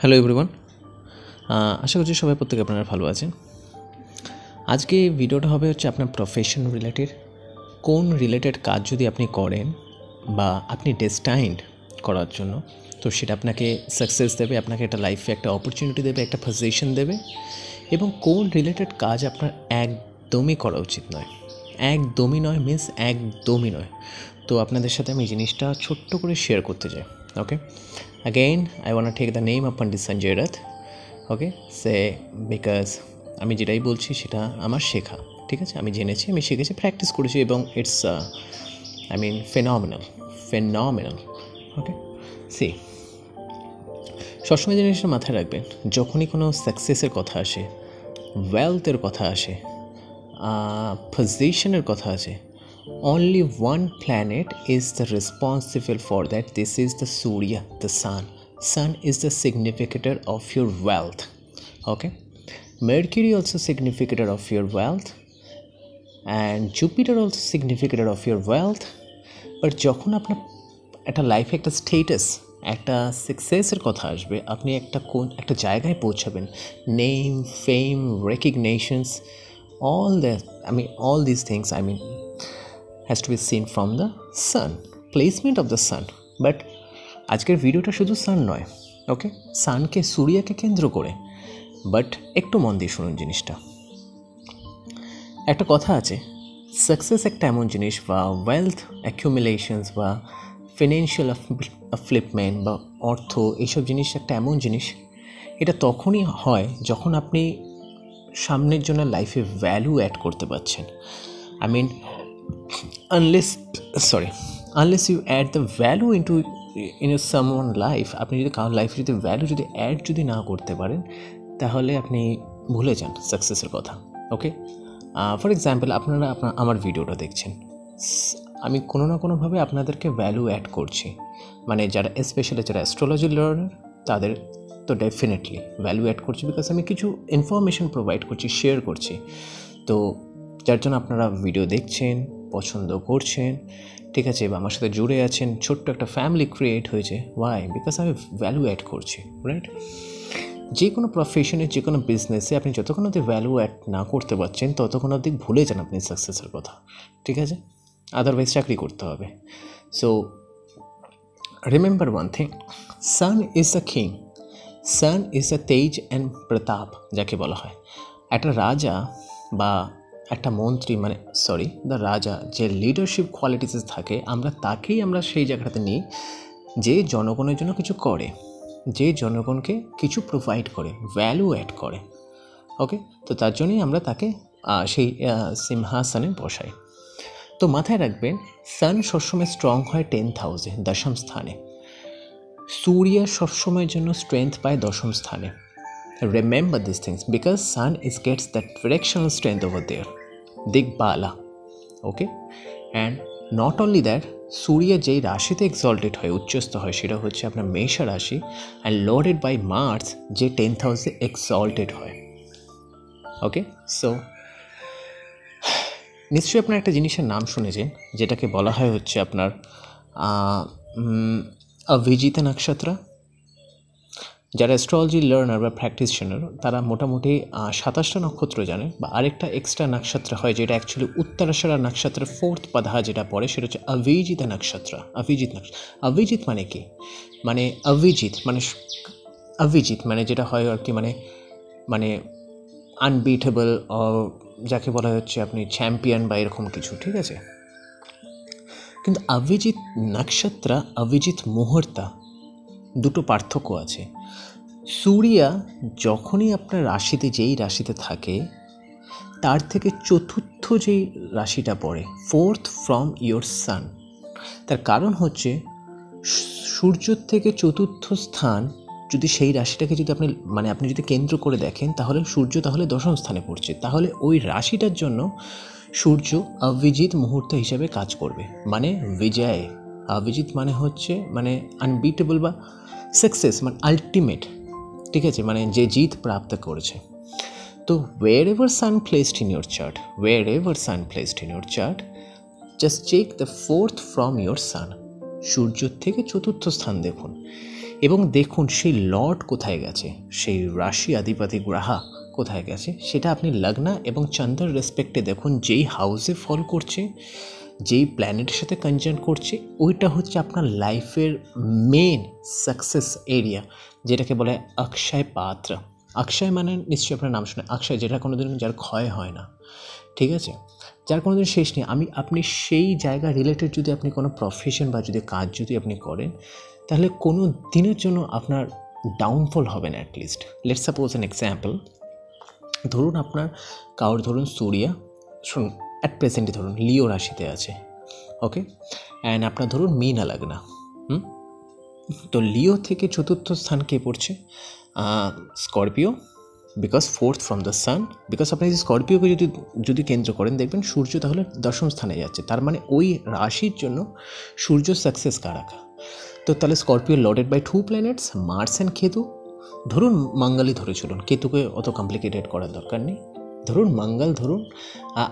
Hello everyone, আশা করছি সবাই প্রত্যেকে আপনারা ভালো আছেন। আজকে ভিডিওটা হবে আপনার প্রফেশন রিলেটেড। কোন রিলেটেড কাজ যদি আপনি করেন বা আপনি ডেস্টাইন্ড করার জন্য, তো সেটা আপনাকে সাকসেস দেবে, আপনাকে একটা লাইফে একটা অপরচুনিটি দেবে, একটা পজিশন দেবে। এবং কোন রিলেটেড কাজ আপনার একদমই করা উচিত নয়, একদমই নয় মিন্স একদমই নয়। তো আপনাদের সাথে আমি জিনিসটা ছোট্ট করে শেয়ার করতে চাই। ওকে, again I want to take the name of Pandit Sanjay Rath. Okay say because আমি যেটাই বলছি সেটা আমার শেখা, ঠিক আছে? আমি জেনেছি, আমি শিখেছি, প্র্যাকটিস করেছি এবং ইটস ফেনমিনাল। ওকে, সি সবসময় জিনিসটা মাথায় রাখবেন, যখনই কোনো সাকসেসের কথা আসে, ওয়েলথের কথা আসে, পজিশনের কথা আছে, only one planet is the responsible for that. This is the Surya, the sun is the significator of your wealth. Okay, Mercury also significator of your wealth and Jupiter also significator of your wealth. But যখন আপনার একটা লাইফে একটা status, একটা সাকসেসের কথা আসবে, আপনি একটা জায়গায় পৌঁছাবেন, name, fame, রেকগনিশনস, all these things has to be seen from the sun, placement of the sun. But আজকের ভিডিওটা শুধু সান নয়, ওকে, সানকে, সূর্যকে কেন্দ্র করে। বাট একটু মন দিয়ে শুনুন জিনিসটা। একটা কথা আছে, সাকসেস একটা এমন জিনিস, বা ওয়েলথ অ্যাকিউমুলেশনস বা ফিনান্সিয়াল আফলিপমেন্ট বা অর্থ, এইসব জিনিস একটা এমন জিনিস, এটা তখনই হয় যখন আপনি সামনের জন্য লাইফে ভ্যালু অ্যাড করতে পারছেন। unless you add the value into someone life, আপনি যদি কারোর লাইফে যদি ভ্যালু যদি অ্যাড যদি না করতে পারেন, তাহলে আপনি ভুলে যান সাকসেসের কথা। ওকে, ফর এক্সাম্পল, আপনারা আমার ভিডিওটা দেখছেন, আমি কোনো না কোনোভাবে আপনাদেরকে ভ্যালু অ্যাড করছি। যারা স্পেশালি যারা অ্যাস্ট্রোলজি লার্নার, তাদের তো ডেফিনেটলি ভ্যালু অ্যাড করছি, বিকজ আমি কিছু ইনফরমেশন প্রোভাইড করছি, শেয়ার করছি। তো যার জন্য আপনারা ভিডিও দেখছেন, পছন্দ করছেন, ঠিক আছে, বা আমার সাথে জুড়ে আছেন, ছোট্ট একটা ফ্যামিলি ক্রিয়েট হয়েছে। ওয়াই? বিকজ আমি ভ্যালু অ্যাড করছি, রাইট? যে কোনো প্রফেশনে, যে কোনো বিজনেসে আপনি যতক্ষণ অবধি ভ্যালু অ্যাড না করতে পারছেন, ততক্ষণ অবধি ভুলে যান আপনি সাকসেসের কথা, ঠিক আছে? আদারওয়াইজ চাকরি করতে হবে। So remember one thing, sun is the king, sun is the তেজ অ্যান্ড প্রতাপ যাকে বলা হয়। একটা রাজা বা একটা মন্ত্রী, দ্য রাজা, যে লিডারশিপ কোয়ালিটিস থাকে, আমরা সেই জায়গাটাতে নিই যে জনগণের জন্য কিছু করে, যে জনগণকে কিছু প্রোভাইড করে, ভ্যালু অ্যাড করে। ওকে, তো তার জন্যই আমরা তাকে সেই সিংহাসনে বসাই। তো মাথায় রাখবেন, সান সবসময় স্ট্রং হয় 10th হাউসে, দশম স্থানে। সূর্য সবসময়ের জন্য স্ট্রেংথ পায় দশম স্থানে। Remember these things because sun gets that directional strength over there, Digbala. Okay, and not only that, সূর্য যেই রাশিতে এক্সল্টেড হয়, উচ্চস্থ হয়, সেটা হচ্ছে আপনার মেষ রাশি, অ্যান্ড লর্ডেড বাই মার্স, যে 10th হাউসে এক্সল্টেড হয়। ওকে, সো নিশ্চয়ই আপনার একটা জিনিসের নাম শুনেছেন, যেটাকে বলা হয় আপনার অভিজিৎ নক্ষত্র। যারা অ্যাস্ট্রোলজি লার্নার বা প্র্যাকটিশনার, তারা মোটামুটি 27টা নক্ষত্র জানে, বা আরেকটা এক্সট্রা নক্ষত্র হয়, যেটা অ্যাকচুয়ালি উত্তরাষাঢ়া নক্ষত্রের 4th পাদা যেটা পড়ে, সেটা হচ্ছে অভিজিৎ নক্ষত্র। অভিজিৎ মানে কি? অভিজিৎ মানে যেটা হয় আর কি, আনবিটেবল, যাকে বলা হচ্ছে আপনি চ্যাম্পিয়ন বা এরকম কিছু, ঠিক আছে? কিন্তু অভিজিৎ নক্ষত্র, অভিজিৎ মুহূর্তা, দুটো পার্থক্য আছে। সূর্য যখনই আপনার রাশিতে, যেই রাশিতে থাকে, তার থেকে চতুর্থ যেই রাশিটা পড়ে, 4th ফ্রম ইয়োর সান। তার কারণ হচ্ছে, সূর্যর থেকে চতুর্থ স্থান যদি সেই রাশিটাকে যদি আপনি যদি কেন্দ্র করে দেখেন, তাহলে সূর্য তাহলে দশম স্থানে পড়ছে। তাহলে ওই রাশিটার জন্য সূর্য অভিজিৎ মুহূর্ত হিসাবে কাজ করবে, বিজয়। অভিজিৎ হচ্ছে আনবিটেবল বা সাকসেস, আলটিমেট, ঠিক আছে, যে জিত প্রাপ্ত করেছে। তো wherever sun placed in your chart, just check the 4th from your sun. সূর্য থেকে চতুর্থ স্থান দেখুন। এবং দেখুন সেই লর্ড কোথায় গেছে, সেই রাশি অধিপতি গ্রহা কোথায় গেছে, সেটা আপনি লগ্না এবং চন্দ্রের রেসপেক্টে দেখুন। যেই হাউসে ফল করছে, যেই প্ল্যানেটের সাথে কনজাঙ্ক করছে, ওইটা হচ্ছে আপনার লাইফের মেন সাকসেস এরিয়া, যেটাকে বলে অক্ষয় পাত্র। অক্ষয় মানে নিশ্চয়ই আপনার নাম শুনে, অক্ষয় যেটা কোনো দিন যার ক্ষয় হয় না, ঠিক আছে, যার কোনো দিন শেষ নেই। আপনি সেই জায়গা রিলেটেড যদি আপনি কোনো প্রফেশন বা যদি কাজ যদি আপনি করেন, তাহলে কোনো দিনের জন্য আপনার ডাউনফল হবে না। At least let's suppose an example, ধরুন আপনার ধরুন সূর্য শুনুন অ্যাট প্রেজেন্টে ধরুন লিও রাশিতে আছে, ওকে, অ্যান্ড আপনার ধরুন মীনা লগ্ন, তো লিও থেকে চতুর্থ স্থান কে পড়ছে? Scorpio, because fourth from the San. Because আপনি যদি স্করপিওকে যদি কেন্দ্র করেন, দেখবেন সূর্য তাহলে দশম স্থানে যাচ্ছে, তার মানে ওই রাশির জন্য সূর্য সাকসেস কারক। তো তাহলে Scorpio lorded by 2 planets, Mars and Ketu. ধরুন মঙ্গলই ধরে চলুন, কেতুকে অত কমপ্লিকেটেড করার দরকার নেই। ধরুন মঙ্গল ধরুন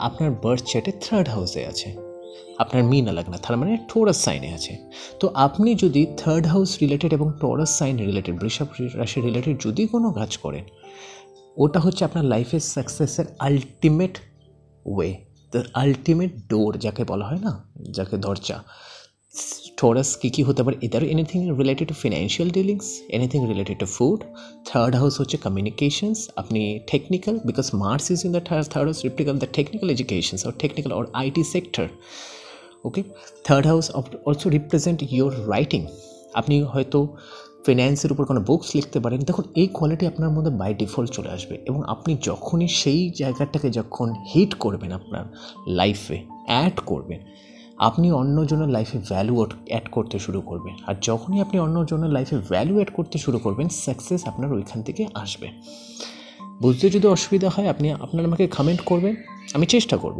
আপনার বার্থ চার্টে 3rd হাউসে আছে, আপনার মীনা লগ্ন, তার মানে টরাস সাইনে আছে। তো আপনি যদি 3rd হাউস রিলেটেড এবং টরাস সাইন রিলেটেড, বৃষভ রাশি রিলেটেড যদি কোনো কাজ করেন, ওটা হচ্ছে আপনার লাইফের সাকসেসের আলটিমেট ওয়ে, দ্য আলটিমেট ডোর যাকে বলা হয় না, যাকে দরজা। টরাস কী হতে পারে? Either anything related to financial dealings, anything related to food. 3rd house হচ্ছে কমিউনিকেশনস, আপনি technical, because Mars is in the 3rd house রিপ্লিকাল the technical educations or technical or IT sector, okay. 3rd house also represent your writing, আপনি হয়তো ফিন্যান্সের উপর কোনো books লিখতে পারেন। দেখুন এই কোয়ালিটি আপনার মধ্যে বাই ডিফল্ট চলে আসবে, এবং আপনি যখনই সেই জায়গাটাকে যখন হিট করবেন আপনার লাইফে, অ্যাড করবেন, আপনি অন্যজনের লাইফে ভ্যালু অ্যাড করতে শুরু করবেন। আর যখনই আপনি অন্যজনের লাইফে ভ্যালু অ্যাড করতে শুরু করবেন, সাকসেস আপনার ওইখান থেকে আসবে। বুঝতে যদি অসুবিধা হয় আপনার আমাকে কমেন্ট করবেন, আমি চেষ্টা করব।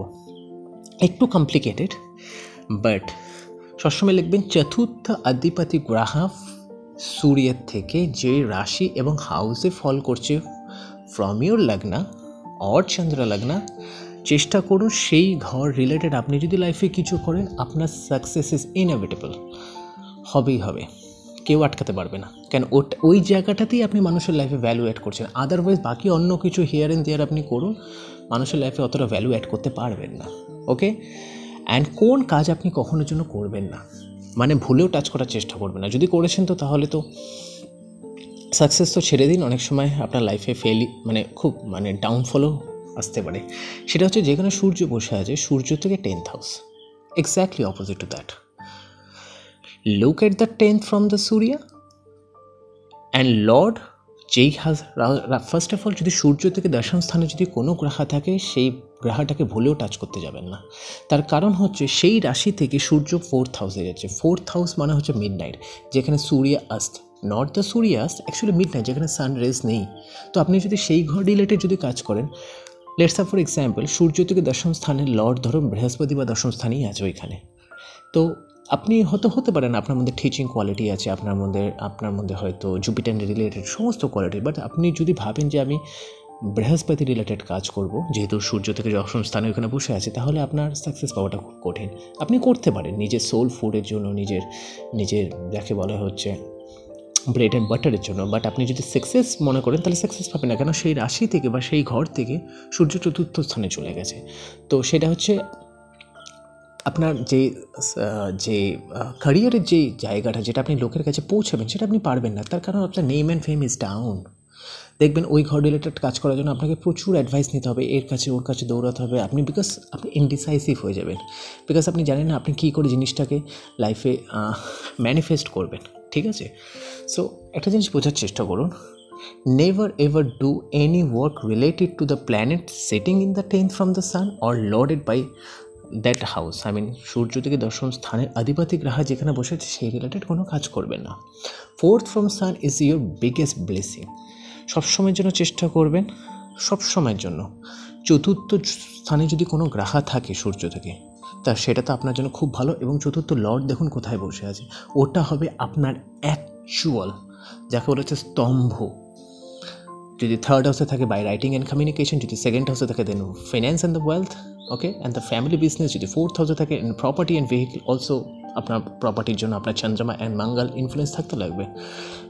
একটু কমপ্লিকেটেড, বাট সবসময় লিখবেন চতুর্থ অধিপতি গ্রহ সূর্যের থেকে যে রাশি এবং হাউসে ফল করছে ফ্রম ইউর লগ্ন অর চন্দ্র লগ্ন, চেষ্টা করুন সেই ঘর রিলেটেড আপনি যদি লাইফে কিছু করেন, আপনার সাকসেস ইজ ইনএভিটেবল, হবেই হবে, কেউ আটকাতে পারবে না। কেন? ওই জায়গাটাতেই আপনি মানুষের লাইফে ভ্যালু অ্যাড করছেন। আদারওয়াইজ বাকি অন্য কিছু হিয়ার অ্যান্ড দেয়ার আপনি করুন, মানুষের লাইফে অতটা ভ্যালু অ্যাড করতে পারবেন না, ওকে। অ্যান্ড কোন কাজ আপনি কখনোর জন্য করবেন না, মানে ভুলেও টাচ করার চেষ্টা করবেন না। যদি করেছেন তো তাহলে তো সাকসেস তো ছেড়ে দিন, অনেক সময় আপনার লাইফে খুব ডাউনফলও আসতে পারে। সেটা হচ্ছে যেখানে সূর্য বসে আছে, সূর্য থেকে 10th house, exactly opposite to that. Look at the 10th from the Surya and Lord যেই ফার্স্ট অফ অল, যদি সূর্য থেকে দশম স্থানে যদি কোনো গ্রহ থাকে, সেই গ্রহটাকে ভুলেও টাচ করতে যাবেন না। তার কারণ হচ্ছে সেই রাশি থেকে সূর্য 4th হাউসে যাচ্ছে। 4th হাউস মানে হচ্ছে মিড নাইট, যেখানে সূর্য অস্ত, নট দ্য সূর্য অস্ত, অ্যাকচুয়ালি মিড নাইট, যেখানে সান রেজ নেই। তো আপনি যদি সেই ঘর রিলেটেড যদি কাজ করেন, লেটস সে ফর এক্সাম্পল সূর্য থেকে দশম স্থানে লর্ড ধরুন বৃহস্পতি বা দশম স্থানেই আছে ওইখানে, তো আপনি হতে পারেন আপনার মধ্যে টিচিং কোয়ালিটি আছে, আপনার মধ্যে হয়তো জুপিটার রিলেটেড সমস্ত কোয়ালিটি, বাট আপনি যদি ভাবেন যে আমি বৃহস্পতি রিলেটেড কাজ করব, যেহেতু সূর্য থেকে দশম স্থানে ওখানে বসে আছে, তাহলে আপনার সাকসেস পাওয়াটা খুব কঠিন। আপনি করতে পারেন নিজের সোল ফুডের জন্য, নিজের যাকে বলা হচ্ছে ব্রেড অ্যান্ড বাটারের জন্য, বাট আপনি যদি সাকসেস মনে করেন তাহলে সাকসেস পাবেন না। কেন? সেই রাশি থেকে বা সেই ঘর থেকে সূর্য চতুর্থ স্থানে চলে গেছে। তো সেটা হচ্ছে আপনার যে ক্যারিয়ারের যে জায়গাটা, যেটা আপনি লোকের কাছে পৌঁছাবেন, সেটা আপনি পারবেন না। তার কারণ আপনার name and fame is down. দেখবেন ওই ঘর রিলেটেড কাজ করার জন্য আপনাকে প্রচুর অ্যাডভাইস নিতে হবে, এর কাছে ওর কাছে দৌড়াতে হবে, আপনি ইনডিসাইসিভ হয়ে যাবেন, বিকজ আপনি জানেন না আপনি কী করে জিনিসটাকে লাইফে ম্যানিফেস্ট করবেন, ঠিক আছে? সো একটা জিনিস বোঝার চেষ্টা করুন, never ever do any work related to the planet setting in the 10th from the sun or lorded by that house. সূর্য থেকে দশম স্থানের অধিপতি গ্রহ যেখানে বসেছে সেই রিলেটেড কোনো কাজ করবেন না। 4th from sun is your biggest blessing. সবসময়ের জন্য চেষ্টা করবেন, সবসময়ের জন্য চতুর্থ স্থানে যদি কোনো গ্রহ থাকে সূর্য থেকে, তা সেটা তো আপনার জন্য খুব ভালো। এবং চতুর্থ লর্ড দেখুন কোথায় বসে আছে, ওটা হবে আপনার অ্যাকচুয়াল, যাকে বলা হচ্ছে স্তম্ভ। যদি 3rd হাউসে থাকে বাই রাইটিং অ্যান্ড কমিউনিকেশন, যদি 2nd হাউসে থাকে then finance and the wealth, okay, and the family business. যদি 4th হাউসে থাকে in property and vehicle, also আপনার প্রপার্টির জন্য আপনার চন্দ্রমা অ্যান্ড মঙ্গল ইনফ্লুয়েন্স থাকতে লাগবে।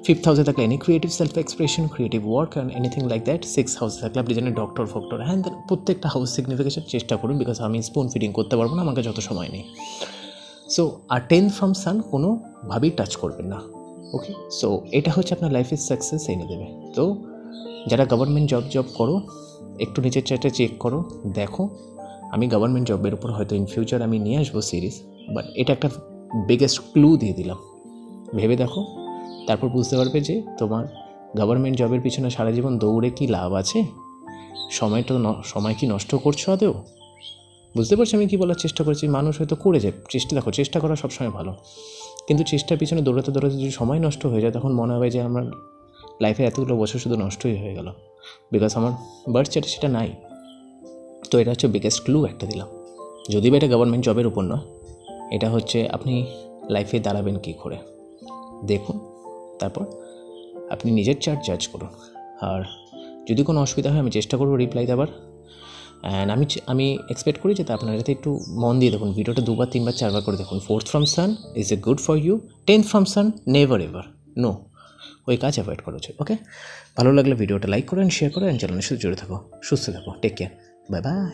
5th হাউসে থাকলে any creative self expression, creative work and anything like that. 6th হাউসে থাকলে আপনি জানেন ডক্টর ফক্টর, হ্যাঁ প্রত্যেকটা হাউস সিগনিফিকেশন চেষ্টা করুন, বিকজ আমি স্পুন ফিডিং করতে পারবো না, আমাকে যত সময় নেই। সো আর 10th ফ্রম সান কোনোভাবেই টাচ করবেন না। ওকে, সো এটা হচ্ছে আপনার লাইফের সাকসেস এনে দেবে। তো যারা গভর্নমেন্ট জব করো, একটু নিজের চার্টটা চেক করো, দেখো। আমি গভর্নমেন্ট জবের উপর হয়তো ইন ফিউচার আমি নিয়ে আসবো সিরিজ, বাট এটা একটা বিগেস্ট ক্লু দিয়ে দিলাম, ভেবে দেখো। তারপর বুঝতে পারবে যে তোমার গভর্নমেন্ট জবের পিছনে সারা জীবন দৌড়ে কি লাভ আছে, সময় কি নষ্ট করছো আদেও? বুঝতে পারছি আমি কী বলার চেষ্টা করছি। মানুষ হয়তো করে যায় চেষ্টা করা সবসময় ভালো, কিন্তু চেষ্টার পিছনে দৌড়াতে যদি সময় নষ্ট হয়ে যায়, তখন মনে হবে যে আমার লাইফে এতগুলো বছর শুধু নষ্টই হয়ে গেল, বিকজ আমার বার্থ চার্টে সেটা নাই। তো এটা হচ্ছে বিগেস্ট ক্লু একটা দিলাম। যদি বা এটা গভর্নমেন্ট জবের উপর নয়, এটা হচ্ছে আপনি লাইফে দাঁড়াবেন কী করে দেখুন, তারপর আপনি নিজের চার্ট জাজ করুন। আর যদি কোনো অসুবিধা হয় আমি চেষ্টা করবো রিপ্লাই দেওয়ার। অ্যান্ড আমি এক্সপেক্ট করি যাতে আপনারা যাতে একটু মন দিয়ে দেখুন, ভিডিওটা 2 বার 3 বার 4 বার করে দেখুন। 4th from sun is a good for you, 10th from sun never ever, no, ওই কাজ অ্যাভয়েড করা উচিত। ওকে, ভালো লাগলে ভিডিওটা লাইক করেন, শেয়ার করেন, চ্যানেলের সাথে জুড়ে থাকো, সুস্থ থাকো, টেক কেয়ার, বাই বাই।